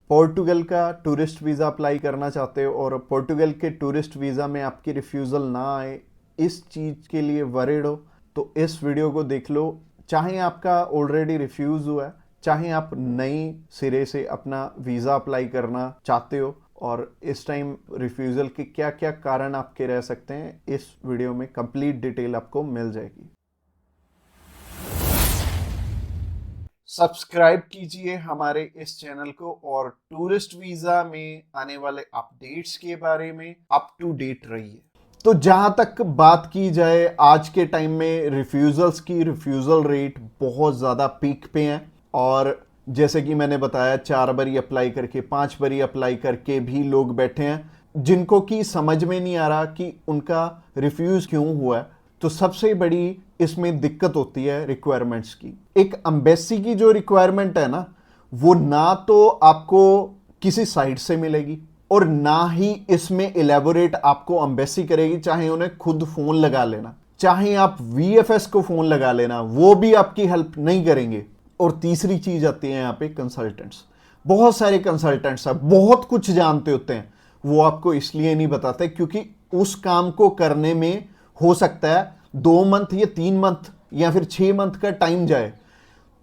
पोर्टुगल का tourist visa apply करना चाहते हो और पोर्टुगल के टूरिस्ट वीज़ा में आपकी रिफ्यूज़ल ना आए, इस चीज़ के लिए वरीड हो तो इस वीडियो को देख लो। चाहे आपका ऑलरेडी रिफ्यूज़ हुआ है, चाहे आप नई सिरे से अपना वीज़ा अप्लाई करना चाहते हो और इस टाइम रिफ्यूज़ल के क्या क्या कारण आपके रह सकते हैं, इस वीडियो में कंप्लीट डिटेल आपको मिल जाएगी। सब्सक्राइब कीजिए हमारे इस चैनल को और टूरिस्ट वीजा में आने वाले अपडेट्स के बारे में अप टू डेट रहिए। तो जहां तक बात की जाए आज के टाइम में रिफ्यूजल्स की, रिफ्यूजल रेट बहुत ज़्यादा पीक पे हैं और जैसे कि मैंने बताया 4 बारी अप्लाई करके 5 बारी अप्लाई करके भी लोग बैठे हैं जिनको कि समझ में नहीं आ रहा कि उनका रिफ्यूज़ क्यों हुआ है। तो सबसे बड़ी इसमें दिक्कत होती है रिक्वायरमेंट्स की। एक एम्बेसी की जो रिक्वायरमेंट है ना, वो ना तो आपको किसी साइट से मिलेगी और ना ही इसमें इलेबोरेट आपको एम्बेसी करेगी। चाहे उन्हें खुद फोन लगा लेना, चाहे आप वीएफएस को फोन लगा लेना, वो भी आपकी हेल्प नहीं करेंगे। और तीसरी चीज आती है यहाँ पे कंसल्टेंट्स। बहुत सारे कंसल्टेंट्स हैं, बहुत कुछ जानते होते हैं, वो आपको इसलिए नहीं बताते क्योंकि उस काम को करने में हो सकता है 2 मंथ या 3 मंथ या फिर 6 मंथ का टाइम जाए।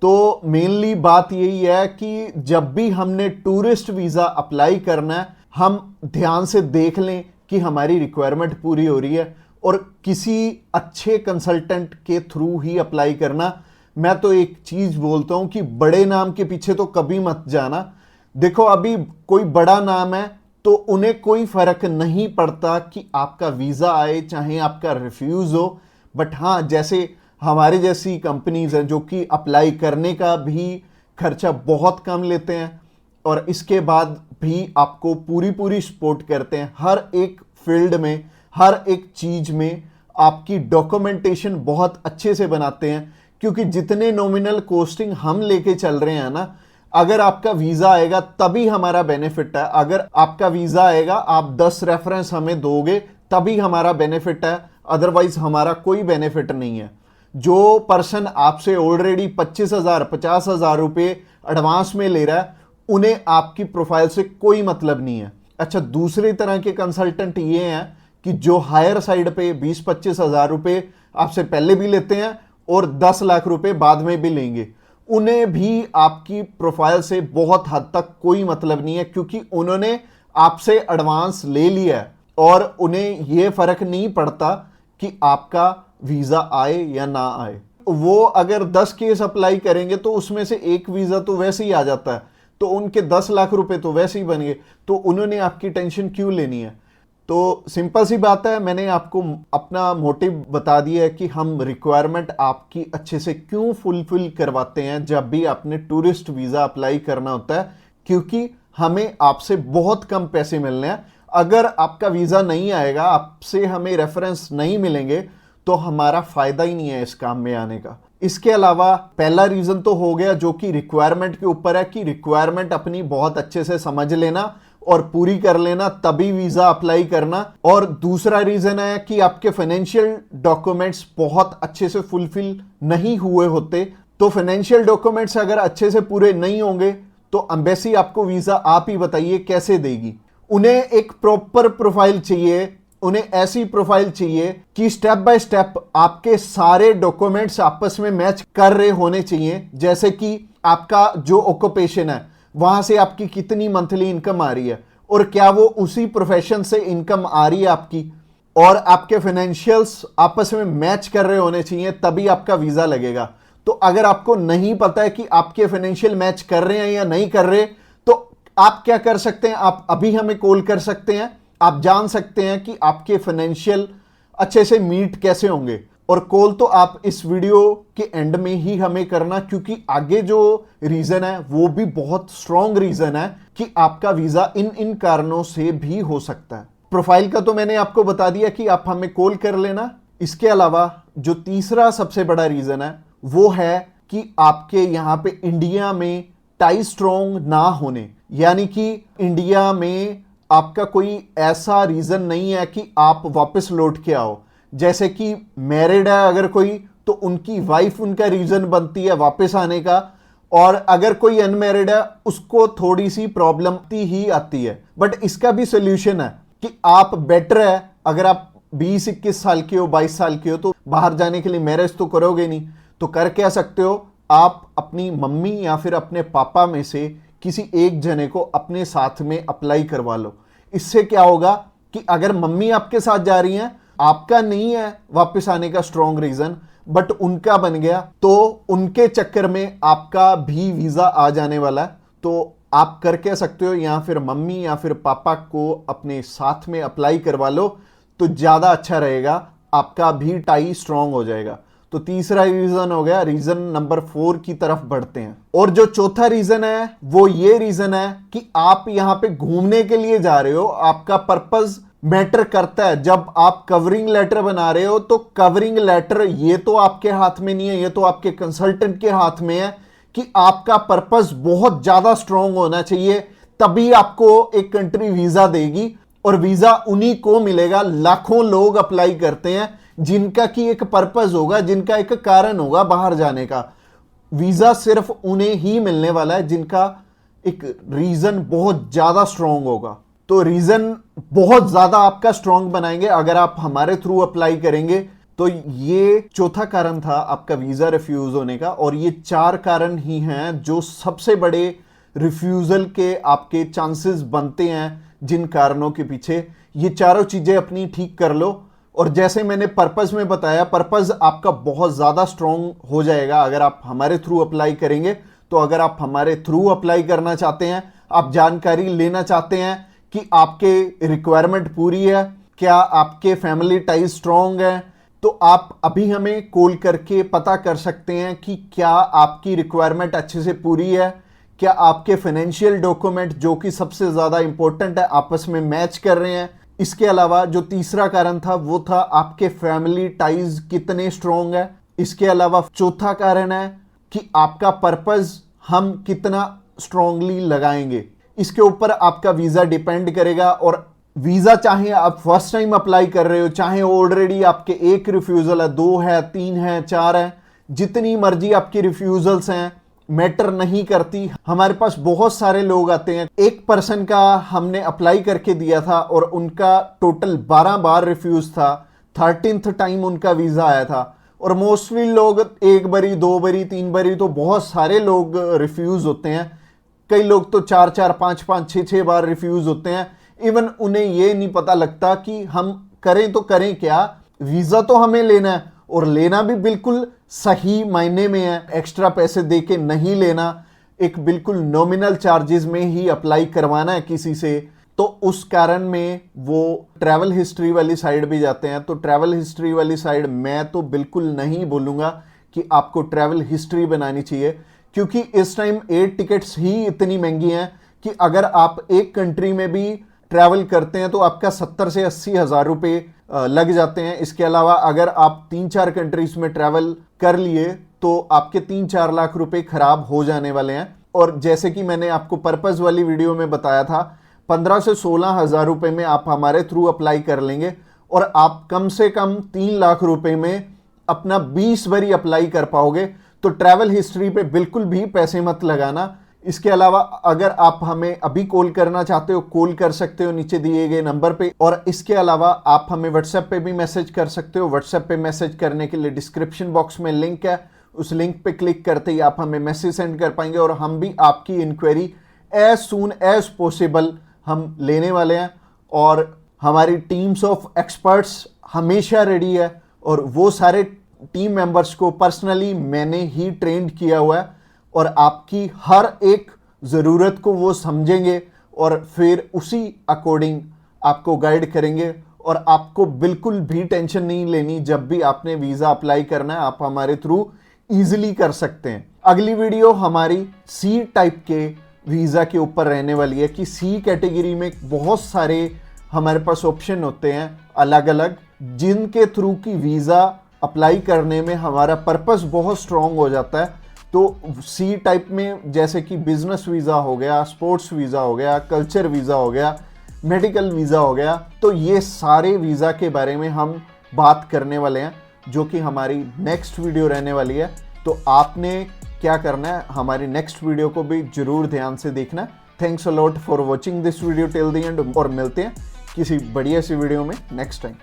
तो मेनली बात यही है कि जब भी हमने टूरिस्ट वीज़ा अप्लाई करना है, हम ध्यान से देख लें कि हमारी रिक्वायरमेंट पूरी हो रही है और किसी अच्छे कंसल्टेंट के थ्रू ही अप्लाई करना। मैं तो एक चीज़ बोलता हूं कि बड़े नाम के पीछे तो कभी मत जाना। देखो अभी कोई बड़ा नाम है तो उन्हें कोई फर्क नहीं पड़ता कि आपका वीज़ा आए चाहे आपका रिफ्यूज़ हो। बट हाँ, जैसे हमारे जैसी कंपनीज हैं जो कि अप्लाई करने का भी खर्चा बहुत कम लेते हैं और इसके बाद भी आपको पूरी पूरी सपोर्ट करते हैं हर एक फील्ड में, हर एक चीज़ में आपकी डॉक्यूमेंटेशन बहुत अच्छे से बनाते हैं। क्योंकि जितने नॉमिनल कॉस्टिंग हम लेके चल रहे हैं ना, अगर आपका वीज़ा आएगा तभी हमारा बेनिफिट है। अगर आपका वीज़ा आएगा, आप 10 रेफरेंस हमें दोगे तभी हमारा बेनिफिट है, अदरवाइज हमारा कोई बेनिफिट नहीं है। जो पर्सन आपसे ऑलरेडी 25,000 50,000 रुपये एडवांस में ले रहा है, उन्हें आपकी प्रोफाइल से कोई मतलब नहीं है। अच्छा, दूसरी तरह के कंसल्टेंट ये हैं कि जो हायर साइड पे 20-25 हजार रुपये आपसे पहले भी लेते हैं और 10 लाख रुपए बाद में भी लेंगे। उन्हें भी आपकी प्रोफाइल से बहुत हद तक कोई मतलब नहीं है क्योंकि उन्होंने आपसे एडवांस ले लिया है और उन्हें यह फर्क नहीं पड़ता कि आपका वीज़ा आए या ना आए। वो अगर 10 केस अप्लाई करेंगे तो उसमें से एक वीज़ा तो वैसे ही आ जाता है, तो उनके 10 लाख रुपए तो वैसे ही बन गए। तो उन्होंने आपकी टेंशन क्यों लेनी है? तो सिंपल सी बात है, मैंने आपको अपना मोटिव बता दिया है कि हम रिक्वायरमेंट आपकी अच्छे से क्यों फुलफिल करवाते हैं जब भी आपने टूरिस्ट वीज़ा अप्लाई करना होता है। क्योंकि हमें आपसे बहुत कम पैसे मिलने हैं। अगर आपका वीज़ा नहीं आएगा, आपसे हमें रेफरेंस नहीं मिलेंगे, तो हमारा फायदा ही नहीं है इस काम में आने का। इसके अलावा पहला रीज़न तो हो गया जो कि रिक्वायरमेंट के ऊपर है कि रिक्वायरमेंट अपनी बहुत अच्छे से समझ लेना और पूरी कर लेना, तभी वीज़ा अप्लाई करना। और दूसरा रीज़न है कि आपके फाइनेंशियल डॉक्यूमेंट्स बहुत अच्छे से फुलफिल नहीं हुए होते। तो फाइनेंशियल डॉक्यूमेंट्स अगर अच्छे से पूरे नहीं होंगे तो एम्बेसी आपको वीज़ा, आप ही बताइए, कैसे देगी? उन्हें एक प्रॉपर प्रोफाइल चाहिए, उन्हें ऐसी प्रोफाइल चाहिए कि स्टेप बाय स्टेप आपके सारे डॉक्यूमेंट्स आपस में मैच कर रहे होने चाहिए। जैसे कि आपका जो ऑक्यूपेशन है, वहां से आपकी कितनी मंथली इनकम आ रही है और क्या वो उसी प्रोफेशन से इनकम आ रही है आपकी, और आपके फाइनेंशियल्स आपस में मैच कर रहे होने चाहिए, तभी आपका वीज़ा लगेगा। तो अगर आपको नहीं पता है कि आपके फाइनेंशियल मैच कर रहे हैं या नहीं कर रहे, तो आप क्या कर सकते हैं, आप अभी हमें कॉल कर सकते हैं। आप जान सकते हैं कि आपके फाइनेंशियल अच्छे से मीट कैसे होंगे। और कॉल तो आप इस वीडियो के एंड में ही हमें करना, क्योंकि आगे जो रीजन है वो भी बहुत स्ट्रॉन्ग रीजन है कि आपका वीजा इन कारणों से भी हो सकता है। प्रोफाइल का तो मैंने आपको बता दिया कि आप हमें कॉल कर लेना। इसके अलावा जो तीसरा सबसे बड़ा रीजन है वो है कि आपके यहां पे इंडिया में टाई स्ट्रॉन्ग ना होने, यानी कि इंडिया में आपका कोई ऐसा रीजन नहीं है कि आप वापस लौट के आओ। जैसे कि मैरिड है अगर कोई, तो उनकी वाइफ उनका रीजन बनती है वापस आने का, और अगर कोई अनमैरिड है उसको थोड़ी सी प्रॉब्लम ही आती है, बट इसका भी सोल्यूशन है कि आप बेटर है, अगर आप 20-21 साल के हो, 22 साल के हो, तो बाहर जाने के लिए मैरिज तो करोगे नहीं, तो कर क्या सकते हो, आप अपनी मम्मी या फिर अपने पापा में से किसी एक जने को अपने साथ में अप्लाई करवा लो। इससे क्या होगा कि अगर मम्मी आपके साथ जा रही हैं, आपका नहीं है वापस आने का स्ट्रॉन्ग रीजन, बट उनका बन गया, तो उनके चक्कर में आपका भी वीजा आ जाने वाला है। तो आप कर कह सकते हो, या फिर मम्मी या फिर पापा को अपने साथ में अप्लाई करवा लो, तो ज्यादा अच्छा रहेगा, आपका भी टाई स्ट्रॉन्ग हो जाएगा। तो तीसरा रीजन हो गया। रीजन नंबर 4 की तरफ बढ़ते हैं, और जो चौथा रीजन है वो ये रीजन है कि आप यहां पे घूमने के लिए जा रहे हो, आपका पर्पस मैटर करता है। जब आप कवरिंग लेटर बना रहे हो, तो कवरिंग लेटर ये तो आपके हाथ में नहीं है, ये तो आपके कंसल्टेंट के हाथ में है कि आपका पर्पस बहुत ज्यादा स्ट्रॉन्ग होना चाहिए, तभी आपको एक कंट्री वीजा देगी। और वीजा उन्हीं को मिलेगा, लाखों लोग अप्लाई करते हैं जिनका की एक पर्पस होगा, जिनका एक कारण होगा बाहर जाने का। वीजा सिर्फ उन्हें ही मिलने वाला है जिनका एक रीजन बहुत ज्यादा स्ट्रॉन्ग होगा। तो रीजन बहुत ज्यादा आपका स्ट्रॉन्ग बनाएंगे अगर आप हमारे थ्रू अप्लाई करेंगे। तो ये चौथा कारण था आपका वीजा रिफ्यूज होने का, और ये 4 कारण ही हैं जो सबसे बड़े रिफ्यूजल के आपके चांसेस बनते हैं। जिन कारणों के पीछे, ये चारों चीजें अपनी ठीक कर लो, और जैसे मैंने पर्पस में बताया, पर्पस आपका बहुत ज्यादा स्ट्रॉन्ग हो जाएगा अगर आप हमारे थ्रू अप्लाई करेंगे। तो अगर आप हमारे थ्रू अप्लाई करना चाहते हैं, आप जानकारी लेना चाहते हैं कि आपके रिक्वायरमेंट पूरी है, क्या आपके फैमिली टाइज स्ट्रॉन्ग है, तो आप अभी हमें कॉल करके पता कर सकते हैं कि क्या आपकी रिक्वायरमेंट अच्छे से पूरी है, क्या आपके फाइनेंशियल डॉक्यूमेंट, जो कि सबसे ज्यादा इंपॉर्टेंट है, आपस में मैच कर रहे हैं। इसके अलावा जो तीसरा कारण था वो था आपके फैमिली टाइज कितने स्ट्रॉन्ग है। इसके अलावा चौथा कारण है कि आपका पर्पस हम कितना स्ट्रॉन्गली लगाएंगे। इसके ऊपर आपका वीजा डिपेंड करेगा। और वीजा चाहे आप फर्स्ट टाइम अप्लाई कर रहे हो, चाहे ऑलरेडी आपके एक रिफ्यूजल है, 2 है, 3 है, 4 है, जितनी मर्जी आपकी रिफ्यूजल्स हैं, मैटर नहीं करती। हमारे पास बहुत सारे लोग आते हैं, एक पर्सन का हमने अप्लाई करके दिया था और उनका टोटल 12 बार रिफ्यूज था, 13th टाइम उनका वीजा आया था। और मोस्टली लोग 1 बारी, 2 बारी, 3 बारी, तो बहुत सारे लोग रिफ्यूज होते हैं। कई लोग तो 4-4, 5-5, 6-6 बार रिफ्यूज होते हैं। इवन उन्हें ये नहीं पता लगता कि हम करें तो करें क्या, वीजा तो हमें लेना है, और लेना भी बिल्कुल सही मायने में है, एक्स्ट्रा पैसे देके नहीं लेना, एक बिल्कुल नॉमिनल चार्जेस में ही अप्लाई करवाना है किसी से। तो उस कारण में वो ट्रैवल हिस्ट्री वाली साइड भी जाते हैं। तो ट्रैवल हिस्ट्री वाली साइड मैं तो बिल्कुल नहीं बोलूँगा कि आपको ट्रैवल हिस्ट्री बनानी चाहिए, क्योंकि इस टाइम एयर टिकट्स ही इतनी महंगी हैं कि अगर आप एक कंट्री में भी ट्रैवल करते हैं तो आपका 70 से 80 हज़ार रुपये लग जाते हैं। इसके अलावा अगर आप 3-4 कंट्रीज में ट्रैवल कर लिए तो आपके 3-4 लाख रुपए खराब हो जाने वाले हैं। और जैसे कि मैंने आपको पर्पस वाली वीडियो में बताया था, 15 से 16 हज़ार रुपये में आप हमारे थ्रू अप्लाई कर लेंगे और आप कम से कम 3 लाख रुपए में अपना 20 बारी अप्लाई कर पाओगे। तो ट्रैवल हिस्ट्री पे बिल्कुल भी पैसे मत लगाना। इसके अलावा अगर आप हमें अभी कॉल करना चाहते हो, कॉल कर सकते हो नीचे दिए गए नंबर पे। और इसके अलावा आप हमें व्हाट्सएप पे भी मैसेज कर सकते हो। व्हाट्सएप पे मैसेज करने के लिए डिस्क्रिप्शन बॉक्स में लिंक है, उस लिंक पे क्लिक करते ही आप हमें मैसेज सेंड कर पाएंगे और हम भी आपकी inquiry as soon as possible हम लेने वाले हैं। और हमारी टीम्स ऑफ एक्सपर्ट्स हमेशा रेडी है और वो सारे टीम मेंबर्स को पर्सनली मैंने ही ट्रेंड किया हुआ है और आपकी हर एक ज़रूरत को वो समझेंगे और फिर उसी अकॉर्डिंग आपको गाइड करेंगे। और आपको बिल्कुल भी टेंशन नहीं लेनी, जब भी आपने वीज़ा अप्लाई करना है आप हमारे थ्रू ईजिली कर सकते हैं। अगली वीडियो हमारी सी टाइप के वीज़ा के ऊपर रहने वाली है कि सी कैटेगरी में बहुत सारे हमारे पास ऑप्शन होते हैं अलग अलग, जिनके थ्रू की वीज़ा अप्लाई करने में हमारा पर्पस बहुत स्ट्रॉन्ग हो जाता है। तो सी टाइप में जैसे कि बिजनेस वीज़ा हो गया, स्पोर्ट्स वीज़ा हो गया, कल्चर वीज़ा हो गया, मेडिकल वीज़ा हो गया, तो ये सारे वीज़ा के बारे में हम बात करने वाले हैं, जो कि हमारी नेक्स्ट वीडियो रहने वाली है। तो आपने क्या करना है, हमारी नेक्स्ट वीडियो को भी जरूर ध्यान से देखना। Thanks a lot for watching this video till the end, और मिलते हैं किसी बढ़िया सी वीडियो में नेक्स्ट टाइम।